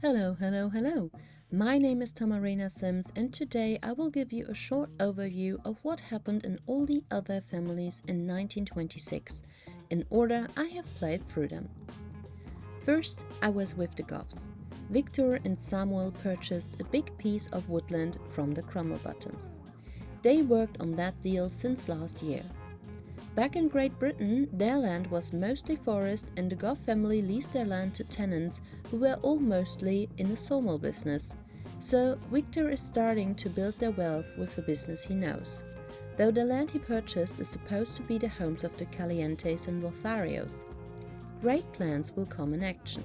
Hello, hello, hello. My name is Tamarina Sims, and today I will give you a short overview of what happened in all the other families in 1926. In order, I have played through them. First, I was with the Goffs. Victor and Samuel purchased a big piece of woodland from the Crummelbuttons. They worked on that deal since last year. Back in Great Britain, their land was mostly forest, and the Goff family leased their land to tenants who were all mostly in the sawmill business. So Victor is starting to build their wealth with a business he knows. Though the land he purchased is supposed to be the homes of the Calientes and Lotharios. Great plans will come in action.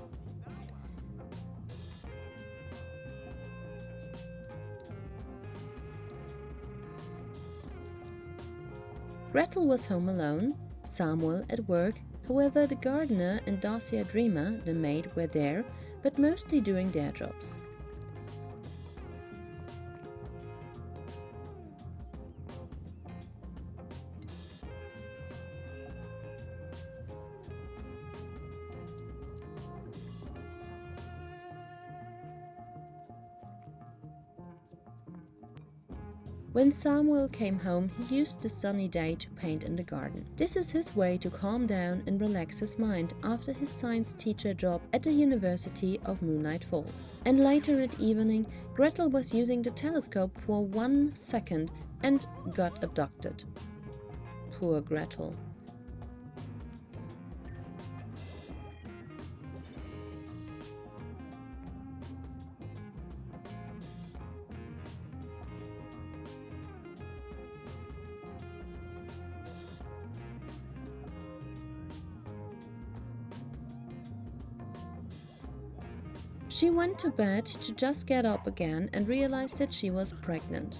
Gretel was home alone, Samuel at work. However, the gardener and Dacia Dreamer, the maid, were there, but mostly doing their jobs. When Samuel came home, he used the sunny day to paint in the garden. This is his way to calm down and relax his mind after his science teacher job at the University of Moonlight Falls. And later that evening, Gretel was using the telescope for 1 second and got abducted. Poor Gretel. She went to bed to just get up again and realized that she was pregnant.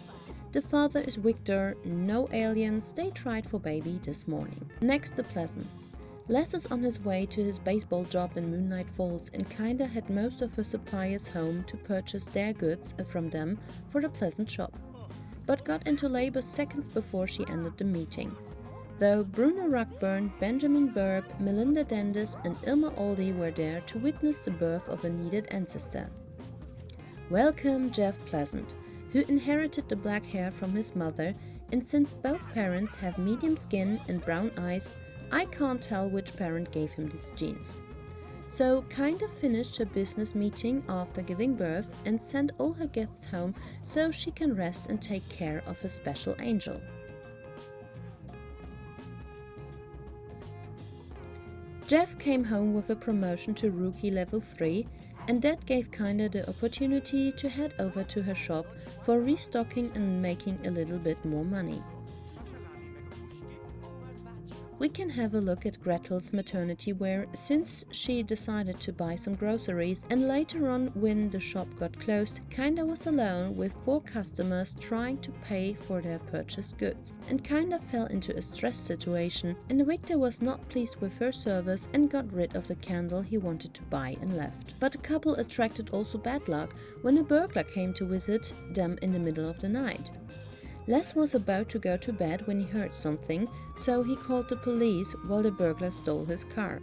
The father is Victor, no aliens, they tried for baby this morning. Next, the Pleasants. Les is on his way to his baseball job in Moonlight Falls and kinda had most of her suppliers home to purchase their goods from them for the Pleasant shop, but got into labor seconds before she ended the meeting. Though Bruno Ruckburn, Benjamin Burb, Melinda Dendes and Irma Aldi were there to witness the birth of a needed ancestor. Welcome Jeff Pleasant, who inherited the black hair from his mother, and since both parents have medium skin and brown eyes, I can't tell which parent gave him these genes. So kinda finished her business meeting after giving birth and sent all her guests home so she can rest and take care of a special angel. Jeff came home with a promotion to Rookie Level 3, and that gave kinda the opportunity to head over to her shop for restocking and making a little bit more money. We can have a look at Gretel's maternity wear since she decided to buy some groceries, and later on when the shop got closed, kinda was alone with 4 customers trying to pay for their purchased goods, and kinda fell into a stress situation, and Victor was not pleased with her service and got rid of the candle he wanted to buy and left. But the couple attracted also bad luck when a burglar came to visit them in the middle of the night. Les was about to go to bed when he heard something, so he called the police while the burglar stole his car.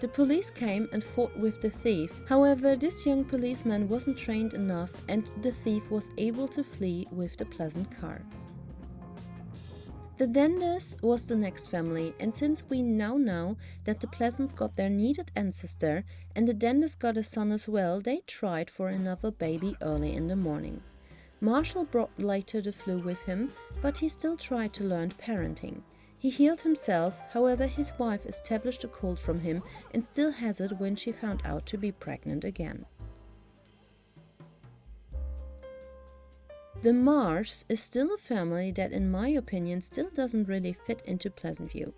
The police came and fought with the thief. However, this young policeman wasn't trained enough and the thief was able to flee with the Pleasant car. The Dendes was the next family, and since we now know that the Pleasants got their needed ancestor and the Dendes got a son as well, they tried for another baby early in the morning. Marshall brought later the flu with him, but he still tried to learn parenting. He healed himself, however his wife established a cold from him and still has it when she found out to be pregnant again. The Marshs is still a family that in my opinion still doesn't really fit into Pleasantview.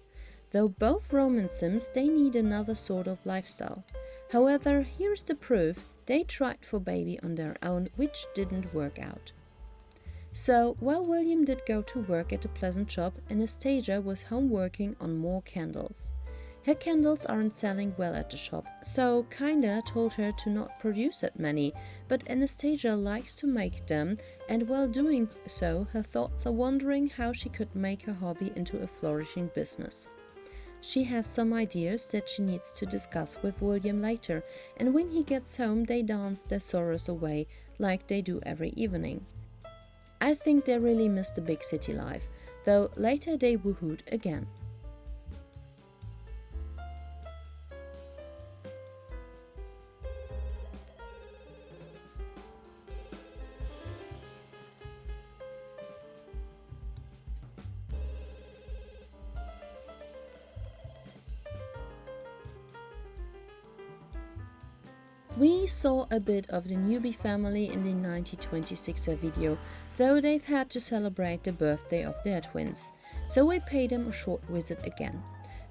Though both Roman Sims, they need another sort of lifestyle. However, here's the proof, they tried for baby on their own, which didn't work out. So, while William did go to work at the Pleasant shop, Anastasia was home working on more candles. Her candles aren't selling well at the shop, so kinda told her to not produce that many, but Anastasia likes to make them, and while doing so, her thoughts are wondering how she could make her hobby into a flourishing business. She has some ideas that she needs to discuss with William later, and when he gets home they dance their sorrows away like they do every evening. I think they really miss the big city life, though later they woohooed again. We saw a bit of the Newby family in the 1926 video, though they've had to celebrate the birthday of their twins, so we paid them a short visit again.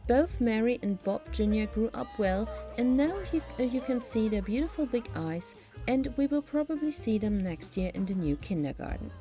Both Mary and Bob Jr. grew up well, and now you can see their beautiful big eyes, and we will probably see them next year in the new kindergarten.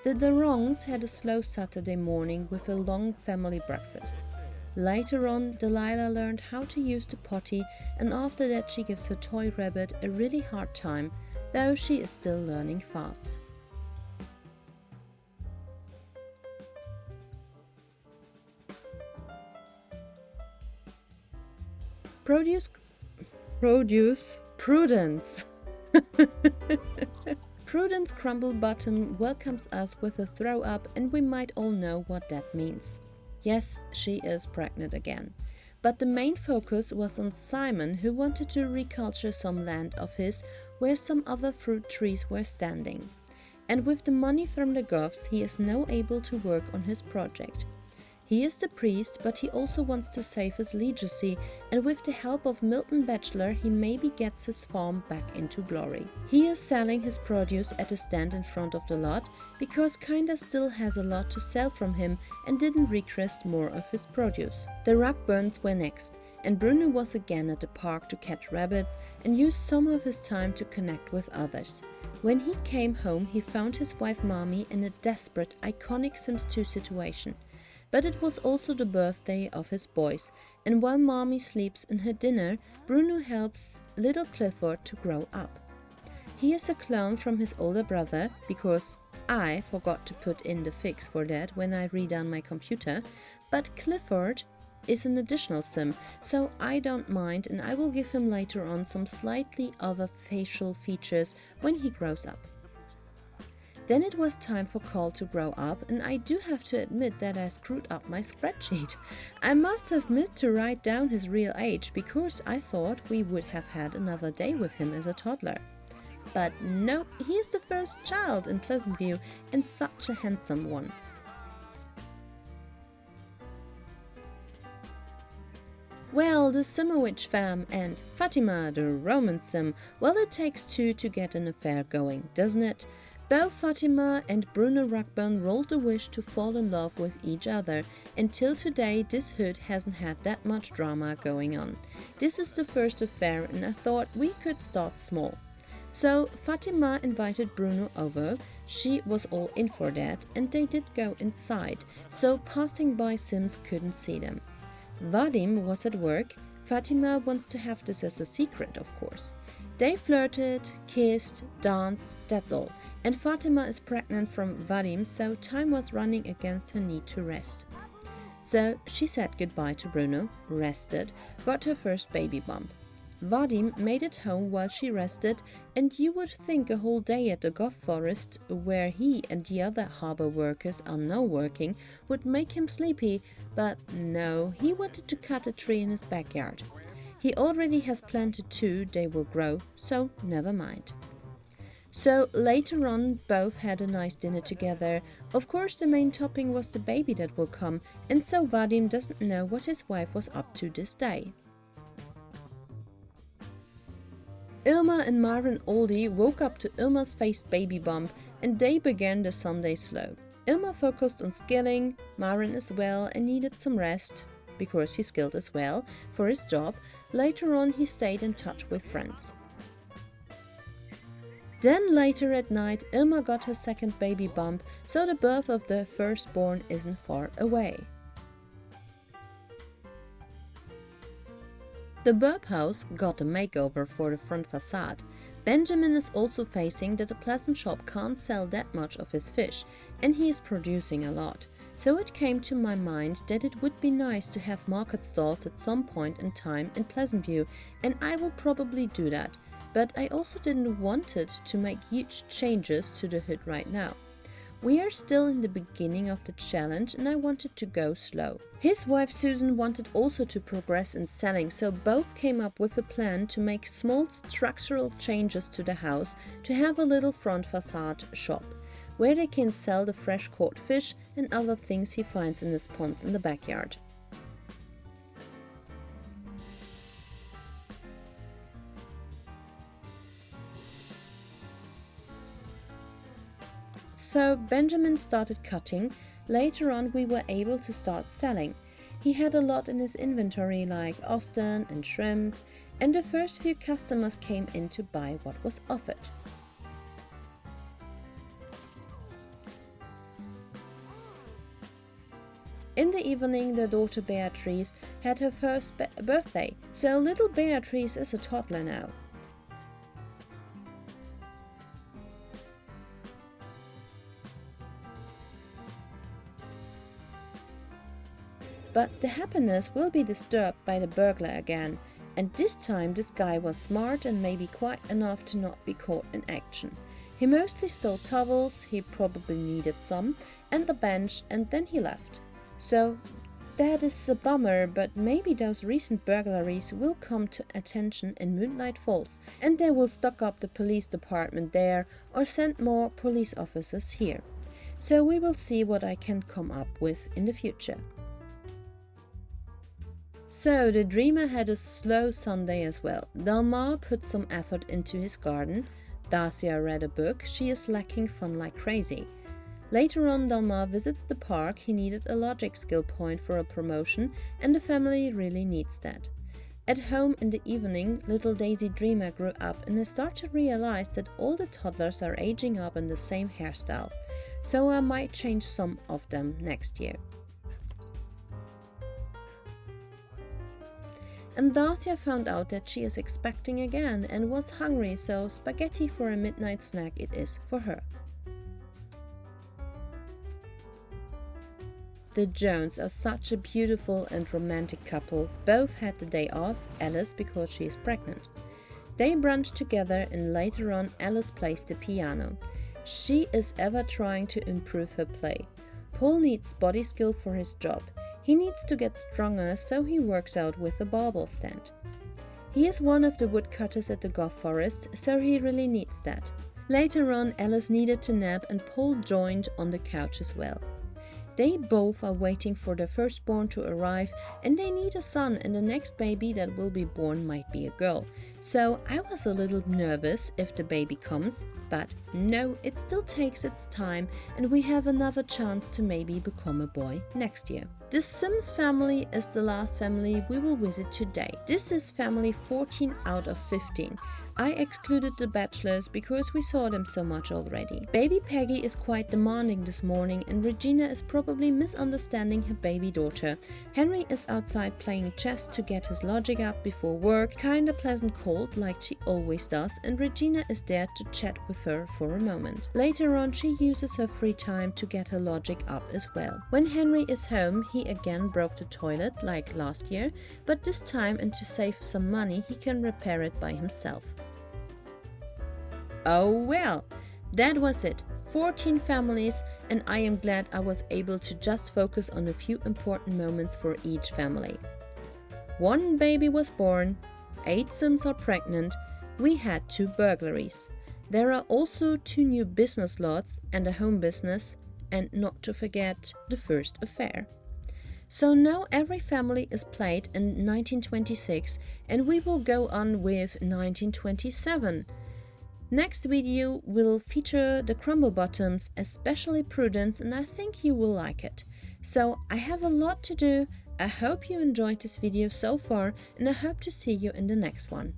The Durongs had a slow Saturday morning with a long family breakfast. Later on, Delilah learned how to use the potty, and after that she gives her toy rabbit a really hard time, though she is still learning fast. Prudence! Prudence Crumblebottom welcomes us with a throw up, and we might all know what that means. Yes, she is pregnant again. But the main focus was on Simon, who wanted to reculture some land of his where some other fruit trees were standing. And with the money from the Goths, he is now able to work on his project. He is the priest, but he also wants to save his legacy, and with the help of Milton Batchelor, he maybe gets his farm back into glory. He is selling his produce at a stand in front of the lot, because Kinda still has a lot to sell from him and didn't request more of his produce. The Ruckburns were next, and Bruno was again at the park to catch rabbits and used some of his time to connect with others. When he came home, he found his wife Mommy in a desperate, iconic Sims 2 situation. But it was also the birthday of his boys, and while Mommy sleeps in her dinner, Bruno helps little Clifford to grow up. He is a clone from his older brother, because I forgot to put in the fix for that when I redone my computer, but Clifford is an additional sim, so I don't mind, and I will give him later on some slightly other facial features when he grows up. Then it was time for Carl to grow up, and I do have to admit that I screwed up my spreadsheet. I must have missed to write down his real age, because I thought we would have had another day with him as a toddler. But no, he is the first child in Pleasantview, and such a handsome one. Well, the Simowich fam and Fatima, the Roman sim, well, it takes two to get an affair going, doesn't it? Both Fatima and Bruno Ruckburn rolled the wish to fall in love with each other. Until today, this hood hasn't had that much drama going on. This is the first affair, and I thought we could start small. So Fatima invited Bruno over. She was all in for that, and they did go inside, so passing by Sims couldn't see them. Vadim was at work. Fatima wants to have this as a secret, of course. They flirted, kissed, danced, that's all. And Fatima is pregnant from Vadim, so time was running against her need to rest. So she said goodbye to Bruno, rested, got her first baby bump. Vadim made it home while she rested, and you would think a whole day at the Goth Forest, where he and the other harbor workers are now working, would make him sleepy, but no, he wanted to cut a tree in his backyard. He already has planted two, they will grow, so never mind. So later on, both had a nice dinner together. Of course, the main topping was the baby that will come, and so Vadim doesn't know what his wife was up to this day. Irma and Maren Oldie woke up to Irma's faced baby bump, and they began the Sunday slow. Irma focused on skilling, Maren as well, and needed some rest, because he skilled as well, for his job. Later on, he stayed in touch with friends. Then later at night, Irma got her second baby bump, so the birth of the firstborn isn't far away. The Burp house got a makeover for the front facade. Benjamin is also facing that the Pleasant shop can't sell that much of his fish, and he is producing a lot. So it came to my mind that it would be nice to have market stalls at some point in time in Pleasantview, and I will probably do that. But I also didn't want it to make huge changes to the hood right now. We are still in the beginning of the challenge and I wanted to go slow. His wife Susan wanted also to progress in selling, so both came up with a plan to make small structural changes to the house to have a little front facade shop, where they can sell the fresh caught fish and other things he finds in his ponds in the backyard. So Benjamin started cutting. Later on we were able to start selling. He had a lot in his inventory like Austin and shrimp, and the first few customers came in to buy what was offered. In the evening, the daughter Beatrice had her first birthday, so little Beatrice is a toddler now. But the happiness will be disturbed by the burglar again, and this time this guy was smart and maybe quite enough to not be caught in action. He mostly stole towels, he probably needed some, and the bench, and then he left. So that is a bummer, but maybe those recent burglaries will come to attention in Moonlight Falls, and they will stock up the police department there or send more police officers here. So we will see what I can come up with in the future. So the dreamer had a slow Sunday as well. Dalmar put some effort into his garden. Dacia read a book. She is lacking fun like crazy. Later on, Dalmar visits the park. He needed a logic skill point for a promotion, and the family really needs that. At home in the evening, little Daisy Dreamer grew up and has started to realize that all the toddlers are aging up in the same hairstyle. So I might change some of them next year. And Dacia found out that she is expecting again and was hungry, so spaghetti for a midnight snack it is for her. The Jones are such a beautiful and romantic couple. Both had the day off, Alice because she is pregnant. They brunch together and later on Alice plays the piano. She is ever trying to improve her play. Paul needs body skill for his job. He needs to get stronger, so he works out with a barbell stand. He is one of the woodcutters at the Gough Forest, so he really needs that. Later on, Alice needed to nap and Paul joined on the couch as well. They both are waiting for their firstborn to arrive, and they need a son, and the next baby that will be born might be a girl. So I was a little nervous if the baby comes, but no, it still takes its time and we have another chance to maybe become a boy next year. The Sims family is the last family we will visit today. This is family 14 out of 15. I excluded the bachelors because we saw them so much already. Baby Peggy is quite demanding this morning and Regina is probably misunderstanding her baby daughter. Henry is outside playing chess to get his logic up before work, kinda pleasant cold like she always does, and Regina is there to chat with her for a moment. Later on she uses her free time to get her logic up as well. When Henry is home he again broke the toilet like last year, but this time, and to save some money, he can repair it by himself. Oh well, that was it. 14 families, and I am glad I was able to just focus on a few important moments for each family. 1 baby was born, 8 Sims are pregnant, we had 2 burglaries. There are also 2 new business lots and a home business, and not to forget the first affair. So now every family is played in 1926, and we will go on with 1927. Next video will feature the crumble bottoms, especially Prudence, and I think you will like it. So I have a lot to do. I hope you enjoyed this video so far, and I hope to see you in the next one.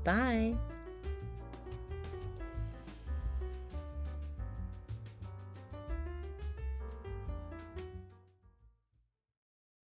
Bye!